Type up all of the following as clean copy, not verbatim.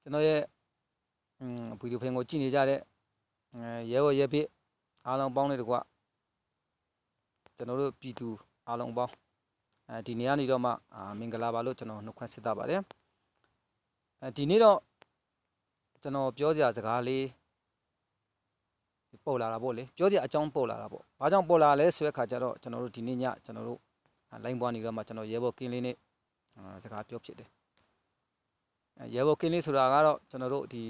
ကျွန်တော်ရဲ့ဗီဒီယိုဖိုင်ကိုကြည့်နေကြတဲ့ရဲဘော်ရဲဖြစ်အားလုံးပေါင်းတဲ့တကွကျွန်တော်တို့ပြည်သူအားလုံးပေါင်းဒီနေ့ကနေတော့မှမင်္ဂလာပါလို့ကျွန်တော်နှုတ်ခွန်းဆက်တာပါတယ်ဒီနေ့တော့ကျွန်တော်ပြောစရာစကားလေးပေါ်လာတာပေါ့လေပြောစရာအကြောင်းပေါ်လာတာပေါ့ဘာကြောင့်ပေါ်လာလဲဆိုတဲ့ခါကျတော့ကျွန်တော်တို့ဒီနေ့ညကျွန်တော်တို့လိုင်းပွားနေတော့မှကျွန်တော်ရဲဘော်ကင်းလေးနဲ့စကားပြောဖြစ်တယ်ရဲဘော်ကင်းလေးဆိုတာကတော့ကျွန်တော်တို့ဒီ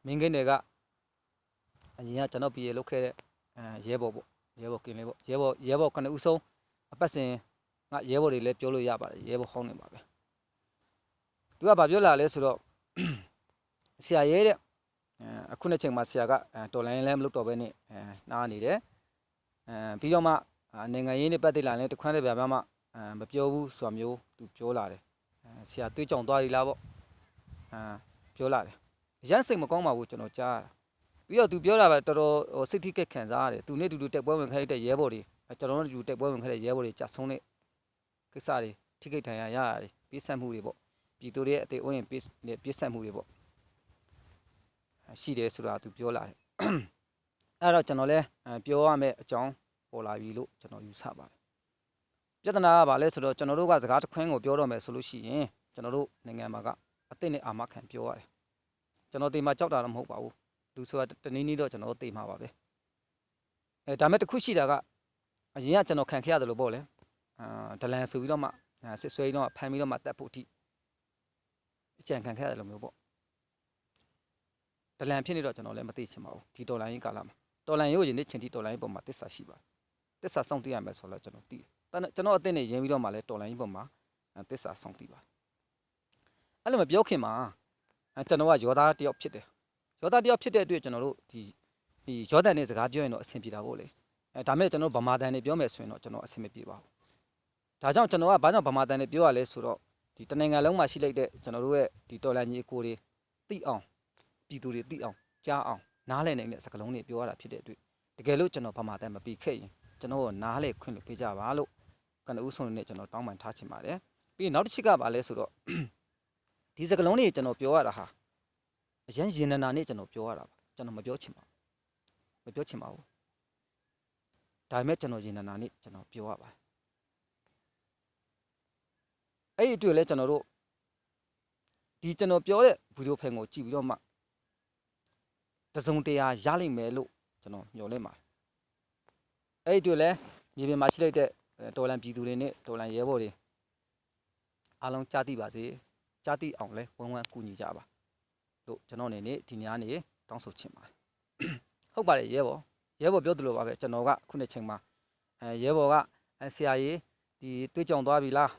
မင်းကင်းတွေကအရင်ကကျွန်တော်ပြည်လောက်ခဲ့တဲ့ရဲဘော်ပေါ့ရဲဘော်ကင်းလေးပေါ့ရဲဘော်9ဦးဆုံးအပတ်စဉ်ငါရဲဘော်တွေလည်းပြောလို့ရပါတယ်ရဲဘော်ဟောင်းနေပါပဲသူကဘာပြောလာလဲဆိုတော့ဆရာရဲတဲ့အခုနှစ်ချိန်မှာဆရာကတော်လိုင်းလည်းမလုပ်တော့ဘဲနဲ့နားနေတယ်ပြီးတော့မှနိုင်ငံရေးနဲ့ပတ်သက်လာရင်တခွန်းတဲ့ဗျာမှမပြောဘူးဆိုတာမျိုးသူပြောလာတယ်ဆရာတွေးကြောင်သွားပြီလားပေါ့ပြောလာတယ်အရန်စိတ်မကောင်းပါဘူးကျွန်တော်ကြားပြီးတော့သူပြောတာပဲတော်တော်စိတ်ထိကက်ခံစားရတယ်သူနဲ့တူတူတက်ပွဲဝင်ခဲ့တဲ့ရဲဘော်တွေကျွန်တော်တို့တူတက်ပွဲဝင်ခဲ့တဲ့ရဲဘော်တွေကြာဆုံးတဲ့ကိစ္စတွေထိခိုက်ဒဏ်ရာရရတယ်ပြေးဆက်မှုတွေပေါ့ပြည်သူတွေရဲ့အသေးအုံးရင်ပြေးဆက်မှုတွေပေါ့ရှိတယ်ဆိုတာသူပြောလာတယ်အဲ့တော့ကျွန်တော်လည်းပြောရမယ့်အကြောင်းပေါ်လာပြီလို့ကျွန်တော်ယူဆပါတယ်ပြဿနာကဘာလဲဆိုတော့ကျွန်တော်တို့ကစကားတစ်ခွန်းကိုပြောတော့မယ်ဆိုလို့ရှိရင်ကျွန်တော်တို့နိုင်ငံမှာကအသစ်နဲ့အာမခံပြောရတယ်ကျွန်တော်တေမှာကြောက်တာတော့မဟုတ်ပါဘူးလူဆိုတာတနည်းနည်းတော့ကျွန်တော်တေမှာပါပဲဒါမဲ့တစ်ခုရှိတာကအရင်ကကျွန်တော်ခံခဲ့ရတယ်လို့ပေါ့လေဒလန်ဆိုပြီးတော့မှစစ်ဆွဲတော့ဖမ်းပြီးတော့မှတက်ဖို့အထိအကြံခံခဲ့ရတယ်လို့မျိုးပေါ့ဒလန်ဖြစ်နေတော့ကျွန်တော်လည်းမသိချင်ပါဘူးဒီတော်လိုင်းရေးကာလမှာတော်လိုင်းရေးကိုယနေ့ချိန်ထိတော်လိုင်းရေးပုံမှာတစ္ဆာရှိပါတယ်တစ္ဆာစောင့်သိရမယ်ဆိုတော့ကျွန်တော်သိတယ်ကျွန်တော်အသစ်နဲ့ရင်းပြီးတော့မှလည်းတော်လိုင်းရေးပုံမှာတစ္ဆာစောင့်သိပါတယ်အဲ့လိုမပြောခင်မှာကျွန်တော်ကယောသားတယောက်ဖြစ်တယ်ယောသားတယောက်ဖြစ်တဲ့အတွက်ကျွန်တော်တို့ဒီယောဒန်နဲ့စကားပြောရင်တော့အဆင်ပြေတာပေါ့လေဒါမဲ့ကျွန်တော်ဗမာတန်နဲ့ပြောမယ်ဆိုရင်တော့ကျွန်တော်အဆင်မပြေပါဘူးဒါကြောင့်ကျွန်တော်ကဘာကြောင့်ဗမာတန်နဲ့ပြောရလဲဆိုတော့ဒီတနိုင်ငံလုံးမှာရှိလိုက်တဲ့ကျွန်တော်တို့ရဲ့ဒီတော်လန်ကြီးအကိုတွေသိအောင်ပြည်သူတွေသိအောင်ကြားအောင်နားလည်နိုင်တဲ့စကားလုံးတွေပြောရတာဖြစ်တဲ့အတွက်တကယ်လို့ကျွန်တော်ဗမာတန်မပြီးခဲ့ရင်ကျွန်တော်ကနားလည်ခွင့်လို့ပေးကြပါလို့ကနဦးဆုံးနဲ့ကျွန်တော်တောင်းပန်ထားချင်ပါတယ်ပြီးနောက်တစ်ချက်ကဘာလဲဆိုတော့ဒီစကားလုံးတွေကျွန်တော်ပြောရတာဟာအရင်ရင်နာနဲ့ကျွန်တော်ပြောရတာပါကျွန်တော်မပြောချင်ပါဘူးဒါပေမဲ့ကျွန်တော်ရင်နာနဲ့ကျွန်တော်ပြောရပါတယ်အဲ့ဒီအတွက်လဲကျွန်တော်တို့ဒီကျွန်တော်ပြောတဲ့ဗီဒီယိုဖိုင်ကိုကြည့်ပြီးတော့မှတစုံတရာရလိမ့်မယ်လို့ကျွန်တော်မျှော်လင့်ပါတယ်အဲ့ဒီအတွက်လဲမြေပြင်မှာရှိလိုက်တဲ့တော်လန်ပြည်သူတွေနဲ့တော်လန်ရဲဘော်တွေအားလုံးကြားသိပါစေကြားသိအောင်လဲဝန်းဝန်းကူညီကြပါလို့ကျွန်တော်အနေနဲ့ဒီညနေတောင်းဆိုချင်ပါတယ်ဟုတ်ပါတယ်ရဲဘော်ပြောသလိုပါပဲကျွန်တော်ကခုနှစ်ချိန်မှာရဲဘော်ကဆရာကြီးဒီတွေးကြောင်သွားပြီလာ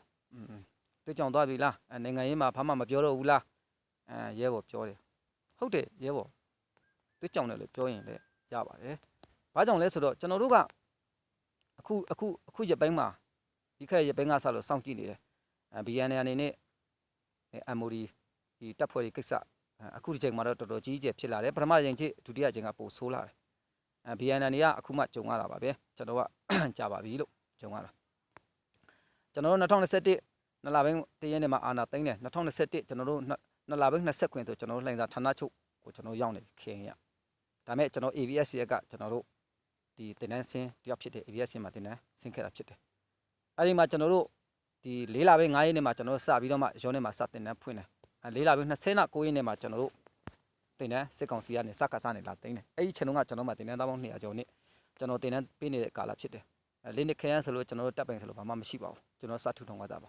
းတွေးကြောင်သွားပြီလားနိုင်ငံရေးမှာဘာမှမပြောတော့ဘူးလားရဲဘော်ပြောတယ်ဟုတ်တယ်ရဲဘော်တွေးကြောင်တယ်လို့ပြောရင်လည်းရပါတယ်ဘာကြောင့်လဲဆိုတော့ကျွန်တော်တို့ကအခုရက်ပိုင်းမှာဒီခက်ရက်ပိုင်းကစလို့စောင့်ကြည့်နေတယ်BNN အနေနဲ့MOD ဒီတပ်ဖွဲ့တွေကိစ္စအခုဒီချိန်မှာတော့တော်တော်ကြီးကြီးဖြစ်လာတယ်ပထမချိန်ချင်းဒုတိယချိန်ကပိုဆိုးလာတယ်BNN တွေကအခုမှကြုံရတာပါပဲကျွန်တော်ကကြာပါပြီလို့ကြုံရတာကျွန်တော်တို့2021နှစ်လပိုင်းတရက်နေ့မှာအာဏာသိမ်းတယ်2021ကျွန်တော်တို့နှစ်လပိုင်း20ခွင်ဆိုကျွန်တော်တို့လှိုင်သာဌာနချုပ်ကိုကျွန်တော်ရောက်နေခင်ရဒါမဲ့ကျွန်တော် ABS ရက်ကကျွန်တော်တို့ဒီတင်နန်းစင်းတယောက်ဖြစ်တဲ့ ABS မှာတင်နန်းစင်းခဲ့တာဖြစ်တယ်အဲဒီမှာကျွန်တော်တို့ဒီ4လပိုင်း9ရက်နေ့မှာကျွန်တော်တို့စပြီးတော့မှရောင်းနေမှာစတင်နန်းဖွင့်တယ်4လပိုင်း29ရက်နေ့မှာကျွန်တော်တို့တင်နန်းစစ်ကောင်စီကနေစကားစားနေလာတင်တယ်အဲဒီချိန်တုန်းကကျွန်တော်မှတင်နန်းသားပေါင်း200ကျော်နဲ့ကျွန်တော်တင်နန်းပေးနေတဲ့ကာလဖြစ်တယ်လေးနှစ်ခရမ်းဆိုလို့ကျွန်တော်တို့တပ်ပိုင်ဆိုလို့ဘာမှမရှိပါဘူးကျွန်တော်စထူထောင်သွားတာပ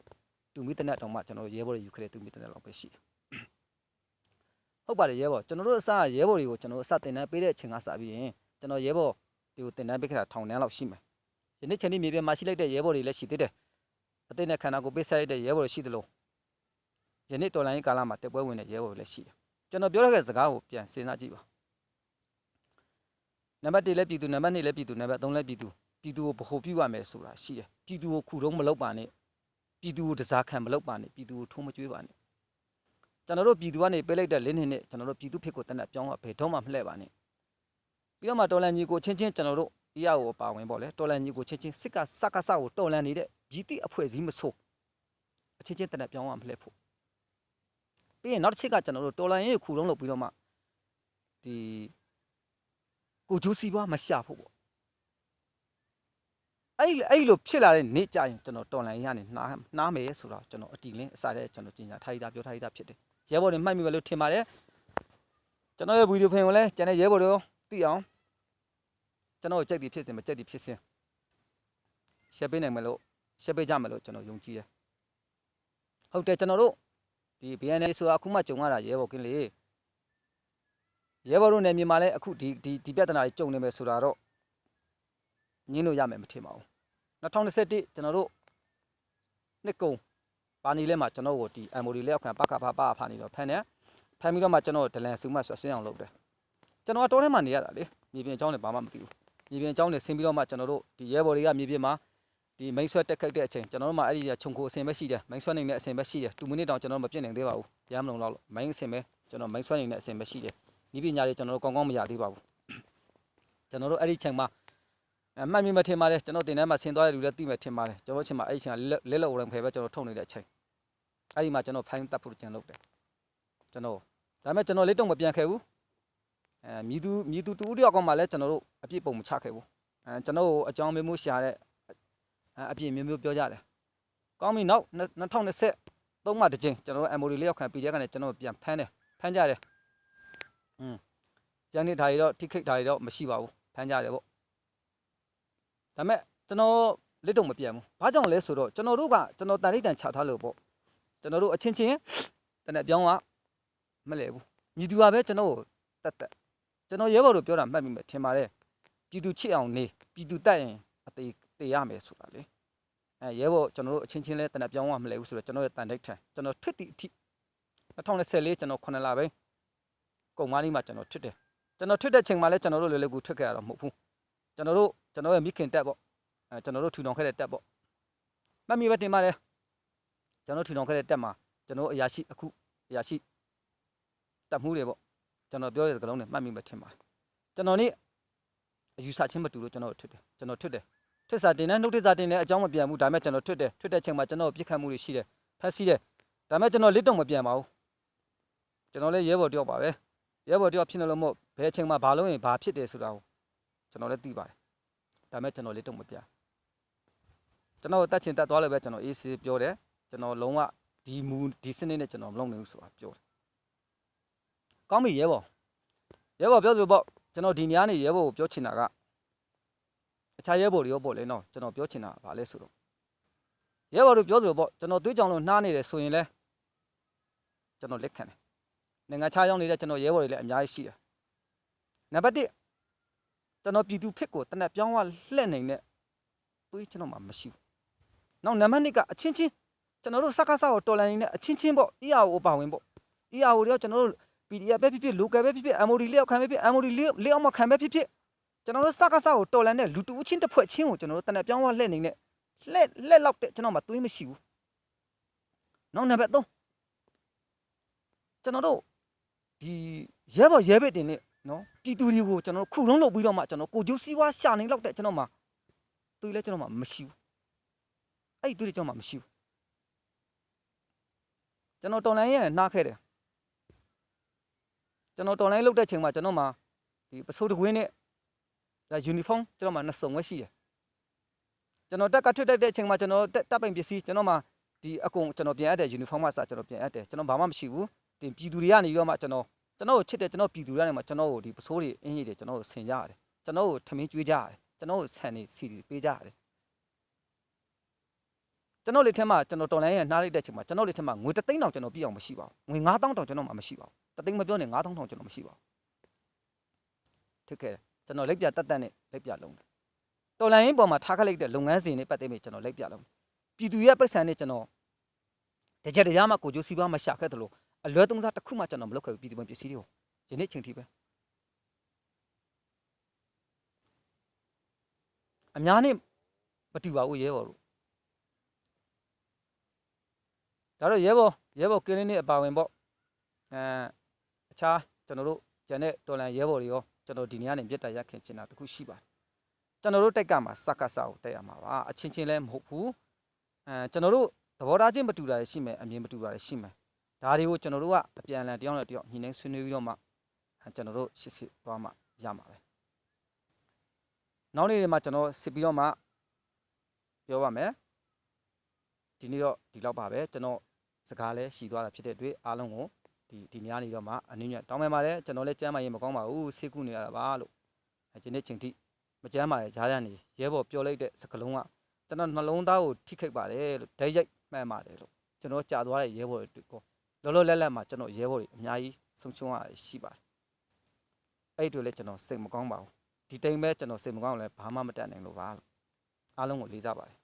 ါတူမီတနက်တောင်မှကျွန်တော်ရဲဘော်တွေယူခဲ့တဲ့တူမီတနက်လောက်ပဲရှိတယ်ဟုတ်ပါတယ်ရဲဘော်ကျွန်တော်တို့အစရဲဘော်တွေကိုကျွန်တော်အစတင်နန်းပေးတဲ့အချိန်ကစပြီးရင်ကျွန်တော်ရဲဘော်တွေကိုတင်နန်းပေးခဲ့တာထောင်တန်းလောက်ရှိမယ်ယနေ့ချိန်ဒီမြေပြင်မှာရှိလိုက်တဲ့ရဲဘော်တွေလည်းရှိသေးတယ်အသိနဲ့ခန္ဓာကိုယ်ပေးဆက်ရတဲ့ရဲဘော်တွေရှိသလိုယနေ့တော်လိုင်းကာလမှာတက်ပွဲဝင်တဲ့ရဲဘော်တွေလည်းရှိတယ်ကျွန်တော်ပြောရတဲ့စကားကိုပြန်စဉ်းစားကြည့်ပါနံပါတ်1လည်းပြည်သူနံပါတ်2လည်းပြည်သူနံပါတ်3လည်းပြည်သူကိုဗဟိုပြုရမယ်ဆိုတာရှိတယ်ပြည်သူကိုခုတုံးမလုပ်ပါနဲ့ပြည်သူကိုတစားခံမလုပ်ပါနဲ့ပြည်သူကိုထုံးမကျွေးပါနဲ့ကျွန်တော်တို့ပြည်သူကနေပေးလိုက်တဲ့လင်းနဲ့ကျွန်တော်တို့ပြည်သူဖြစ်ကိုတနက်ပြောင်းကဘယ်တော့မှမလှည့်ပါနဲ့ပြီးတော့မှတော်လန်ကြီးကိုချင်းချင်းကျွန်တော်တို့အရာကိုပါဝင်ပေါ့လေတော်လန်ကြီးကိုချင်းချင်းစစ်ကစကစကိုတော်လန်နေတဲ့ပြည်တိအဖွဲ့စည်းမဆိုးအချင်းချင်းတနက်ပြောင်းကမလှည့်ဖို့ ပြီးရင်နောက်တစ်ချက်ကကျွန်တော်တို့တော်လိုင်းရေးခုလုံးလုပ်ပြီးတော့မှဒီကိုဂျိုးစီးပွားမရှာဖို့ပေါ့အဲ့လိုဖြစ်လာတဲ့နေ့ကြရင်ကျွန်တော်တော်လိုင်းရေးကနေနှားမယ်ဆိုတော့ကျွန်တော်အတီလင်းအစားတဲ့ကျွန်တော်ပြင်ညာထားရတာပြောထားရတာဖြစ်တယ်ရဲဘော်တွေမှတ်မိပဲလို့ထင်ပါတယ်ကျွန်တော်ရဲ့ဗီဒီယိုဖိုင်ကိုလည်းကျန်တဲ့ရဲဘော်တွေသိအောင်ကျွန်တော်ကြိုက်သည်ဖြစ်စဉ်မကြိုက်သည်ဖြစ်စဉ်ရှယ်ပေးနိုင်မလို့ရှယ်ပေးကြမယ်လို့ကျွန်တော်ယုံကြည်တယ်ဟုတ်တယ်ကျွန်တော်တို့ဒီ BNA ဆိုတာအခုမှကြုံရတာရဲဘော်ကင်းလေရဲဘော်တို့နယ်မြေမှာလည်းအခုဒီပြဿနာတွေကြုံနေမယ်ဆိုတာတော့ညင်းလို့ရမယ်မထင်ပါဘူး2021ကျွန်တော်တို့နှစ်ကုံပါနီလဲမှာကျွန်တော်ကိုဒီ MOD လက်အောက်ခံပကဖာနေတော့ဖမ်းပြီးတော့မှကျွန်တော်ဒလန်စုမှဆွဆင်းအောင်လုပ်တယ်ကျွန်တော်တောထဲမှာနေရတာလေမြေပြင်အကြောင်းနဲ့ဘာမှမသိဘူးမြေပြင်အကြောင်းနဲ့ဆင်းပြီးတော့မှကျွန်တော်တို့ဒီရဲဘော်တွေကမြေပြင်မှာဒီမိတ်ဆွဲတက်ခိုက်တဲ့အချိန်ကျွန်တော်တို့မှအဲ့ဒီခြုံခိုအစင်ပဲရှိတယ်မိတ်ဆွဲနေတဲ့အစင်ပဲရှိတယ်2မိနစ်တောင်ကျွန်တော်မပြည့်နိုင်သေးပါဘူးရမ်းမလုံလောက်လို့မိုင်းအစင်ပဲကျွန်တော်မိတ်ဆွဲနေတဲ့အစင်ပဲရှိတယ်ဒီပညာတွေကျွန်တော်တို့ကောင်းကောင်းမရသေးပါဘူးကျွန်တော်တို့အဲ့ဒီချိန်မှာမှတ်မိမထင်ပါတယ်ကျွန်တော်တင်ထဲမှာဆင်းသွားတဲ့လူလည်းသိမယ်ထင်ပါတယ်ကျွန်တော်အချိန်မှာအဲ့ဒီချိန်လက်လက်ဝရင်ဖယ်ပဲကျွန်တော်ထုတ်နေတဲ့အချိန်အဲ့ဒီမှာကျွန်တော်ဖိုင်းတက်ဖို့ကြံလုပ်တယ်ကျွန်တော်ဒါပေမဲ့ကျွန်တော်လေးတော့မပြန်ခဲ့ဘူးမြည်သူတူတယောက်ကမှလည်းကျွန်တော်တို့အပြစ်ပုံမချခဲ့ဘူးကျွန်တော်အကြောင်းမေးမှုရှာတဲ့အပြစ်မျိုးပြောကြတယ်ကောင်းပြီနောက်2023မှာတစ်ချိန်ကျွန်တော်တို့ MOD လေးရောက်ခံ PDF ကနေကျွန်တော်ပြန်ဖမ်းကြတယ်ကျန်တဲ့ဓာတ်တွေတော့ထိခိတ်ဓာတ်တွေတော့မရှိပါဘူးဖမ်းကြတယ်ပေါ့ဒါပေမဲ့ကျွန်တော်လက်တော့မပြန်ဘူးဘာကြောင့်လဲဆိုတော့ကျွန်တော်တို့ကကျွန်တော်တန်လိတန်ချထားလို့ပေါ့ကျွန်တော်တို့အချင်းချင်းတနက်ပြောင်းကမလဲဘူးမြည်သူကပဲကျွန်တော်တက်ကျွန်တော်ရဲဘော်တို့ပြောတာမှတ်မိမယ်ထင်ပါတယ်ပြည်သူချစ်အောင်နေပြည်သူတက်ရင်အသေးရမယ်ဆိုတာလေရဲဘော်ကျွန်တော်တို့အချင်းချင်းလဲတနက်ပြောင်းကမလဲဘူးဆိုတော့ကျွန်တော်ရဲ့တန်လိထန်ကျွန်တော်ထွတ်သည့်အထိ2024ကျွန်တော်9လပဲကုန်မားလေးမှာကျွန်တော်ထွတ်တယ်ကျွန်တော်ထွတ်တဲ့ချိန်မှာလဲကျွန်တော်တို့လည်းကူထွတ်ခဲ့ရတော့မဟုတ်ဘူးကျွန်တော်ရဲ့မိခင်တက်ပေါ့ကျွန်တော်တို့ထူထောင်ခဲ့တဲ့တက်ပေါ့မှတ်မိပဲတင်ပါတယ်ကျွန်တော်ထူထောင်ခဲ့တဲ့တက်မှာကျွန်တော်အရာရှိတက်မှုတွေပေါ့ကျွန်တော်ပြောတဲ့စကားလုံးနဲ့မှတ်မိပဲထင်ပါတယ်ကျွန်တော်နေ့အယူဆချင်းမတူလို့ကျွန်တော်ထွတ်တယ်ထွတ်စာတင်တဲ့နှုတ်ထစာတင်တဲ့အကြောင်းမပြန်ဘူးဒါပေမဲ့ကျွန်တော်ထွတ်တဲ့ချိန်မှာကျွန်တော်ပြစ်ခတ်မှုတွေရှိတယ်ဖက်စီးတယ်ဒါပေမဲ့ကျွန်တော်လက်တော့မပြန်ပါဘူးကျွန်တော်လည်းရဲဘော်တယောက်ပါပဲရဲဘော်တယောက်ဖြစ်နေလို့မို့ဘယ်အချိန်မှာဘာလို့ရင်ဘာဖြစ်တယ်ဆိုတာကိုကျွန်တော်လည်းသိပါတယ်ဒါပေမဲ့ကျွန်တော်လက်တော့မပြန်ကျွန်တော်တက်ချင်တက်သွားလို့ပဲကျွန်တော်အေးဆေးပြောတယ်ကျွန်တော်လုံးဝဒီစနစ်နဲ့ကျွန်တော်မလုပ်နိုင်ဘူးဆိုတာပြောတယ်ကောင်းပြီရဲဘော်ပြောသလိုပေါ့ကျွန်တော်ဒီညနေရဲဘော်ကိုပြောချင်တာကအခြားရဲဘော်တွေရောပေါ့လေနော်ကျွန်တော်ပြောချင်တာဗာလဲဆိုတော့ရဲဘော်တို့ပြောသလိုပေါ့ကျွန်တော်သွေးကြောင်လို့နှားနေတယ်ဆိုရင်လဲကျွန်တော်လက်ခံတယ်နိုင်ငံခြားရောက်နေတဲ့ကျွန်တော်ရဲဘော်တွေလည်းအများကြီးရှိတယ်နံပါတ်1ကျွန်တော်ပြည်သူဖြစ်ကိုတနက်ပြောင်းကလှည့်နေတဲ့သွေးကျွန်တော်မှမရှိဘူးနောက်နံပါတ်2ကအချင်းချင်းကျွန်တော်တို့စကားကိုတော်လန်နေတဲ့အချင်းချင်းပေါ့ EAO ပါဝင်ပေါ့ EAO တွေရောကျွန်တော်တို့ PDF ပဲဖြစ်ဖြစ် local ပဲဖြစ်ဖြစ် MOD လေးအောင်ခံပဲဖြစ် MOD လေးအောင်မခံပဲဖြစ်ဖြစ်ကျွန်တော်တို့စကားကိုတော်လန်တဲ့လူတူအချင်းတစ်ဖွဲ့ချင်းကိုကျွန်တော်တို့တနက်ပြောင်းကလှည့်နေတဲ့လှည့်လောက်တဲ့ကျွန်တော်မှသွေးမရှိဘူးနောက်နံပါတ်3ကျွန်တော်တို့ဒီရဲဘော်ရဲဘစ်တင်နဲ့နော်ပြည်သူတွေကိုကျွန်တော်ခုလုံးလုပ်ပြီးတော့မှကျွန်တော်ကိုကျိုးစီးပွားရှာနေလောက်တဲ့ကျွန်တော်မှသွေးလဲကျွန်တော်မှမရှိဘူးအဲ့ဒီသွေးတွေကျွန်တော်မှမရှိဘူးကျွန်တော်တော်လိုင်းရဲ့နှားခဲ့တယ်ကျွန်တော်တော်လိုင်းလုပ်တဲ့ချိန်မှာကျွန်တော်မှဒီပစိုးတကွင်းနဲ့ဒါယူနီဖောင်းကျွန်တော်မှနှစ်စုံပဲရှိတယ်ကျွန်တော်တက်ကထွက်တဲ့အချိန်မှာကျွန်တော်တပ်ပိုင်ပစ္စည်းကျွန်တော်မှဒီအကုန်ကျွန်တော်ပြန်အပ်တဲ့ယူနီဖောင်းမှစကျွန်တော်ပြန်အပ်တယ်ကျွန်တော်ဘာမှမရှိဘူးတင်ပြည်သူတွေကနေတော့မှကျွန်တော်ကိုချစ်တယ်ကျွန်တော်ပြည်သူတွေကနေမှကျွန်တော်ကိုဒီပစိုးတွေအင်းကြီးတွေကျွန်တော်ကိုဆင်ကြရတယ်ကျွန်တော်ကိုထမင်းကျွေးကြရတယ်ကျွန်တော်ကိုဆန်နေစီပေးကြရတယ်ကျွန်တော်လက်ထက်မှာကျွန်တော်တော်လိုင်းရဲ့နှားလိုက်တဲ့ချိန်မှာကျွန်တော်လက်ထက်မှာငွေ3သိန်းတောင်ကျွန်တော်ပြည့်အောင်မရှိပါဘူးငွေ9000တောင်ကျွန်တော်မှမရှိပါဘူး3သိန်းမပြောနဲ့9000တောင်ကျွန်တော်မရှိပါဘူးဖြစ်ခဲ့တယ်ကျွန်တော်လက်ပြတက်နဲ့လက်ပြလုံးတယ်တော်လိုင်းပေါ်မှာထားခလိုက်တဲ့လုပ်ငန်းစဉ်တွေပတ်သက်ပြီးကျွန်တော်လက်ပြလုံးပြည်သူရဲ့ပတ်စံနဲ့ကျွန်တော်တကြတရားမှကိုကျိုးစီးပွားမရှာခဲ့တယ်လို့အလွဲသုံးစားတစ်ခုမှကျွန်တော်မလုပ်ခဲ့ဘူးပြည်သူပစ္စည်းတွေကိုယနေ့ချိန်ထိပဲအများနဲ့မတူပါဘူးရဲဘော်တို့ဒါတော့ရဲဘော်ကင်းလေးနဲ့အပါဝင်ပေါ့အခြားကျွန်တော်တို့ကျန်တဲ့တော်လန်ရဲဘော်တွေရောကျွန်တော်ဒီနေ့ကနေပြတ်တာရခင်ချင်တာတခုရှိပါတယ်ကျွန်တော်တို့တိုက်ကမှာစကားစာကိုတက်ရမှာပါအချင်းချင်းလည်းမဟုတ်ဘူးကျွန်တော်တို့သဘောထားချင်းမတူတာရှိမယ်အမြင်မတူတာရှိမယ် ဒါတွေကိုကျွန်တော်တို့ကအပြန်အလှန်တယောက်နဲ့တယောက်ညှိနှိုင်းဆွေးနွေးပြီးတော့မှကျွန်တော်တို့ရှစ်စစ်သွားမှရမှာပဲနောက်နေ့တွေမှာကျွန်တော်စစ်ပြီးတော့မှပြောပါမယ်ဒီနေ့တော့ဒီလောက်ပါပဲကျွန်တော်စကားလည်းရှည်သွားတာဖြစ်တဲ့အတွက်အားလုံးကိုဒီနေရာနေတော့မှအနည်းငယ်တောင်းပန်ပါတယ်ကျွန်တော်လည်းကျမ်းမာရေးမကောင်းပါဘူးစိတ်ကူးနေရတာပါလို့ဒီနေ့ချိန်ထိမကျမ်းမာရဲ့ကြားရနေရဲဘော်ပြောလိုက်တဲ့စကားလုံးကကျွန်တော်နှလုံးသားကိုထိခိုက်ပါတယ်လို့ဓာတ်ရိုက်မှန်ပါတယ်လို့ကျွန်တော်ကြာသွားတဲ့ရဲဘော်တွေကိုလောလောလတ်လတ်မှာကျွန်တော်ရဲဘော်တွေအများကြီးဆုံးရှုံးရရှိပါတယ်အဲ့တွေလည်းကျွန်တော်စိတ်မကောင်းပါဘူးဒီတိမ်ပဲကျွန်တော်စိတ်မကောင်းလည်းဘာမှမတတ်နိုင်လို့ပါလို့အားလုံးကိုလေးစားပါတယ်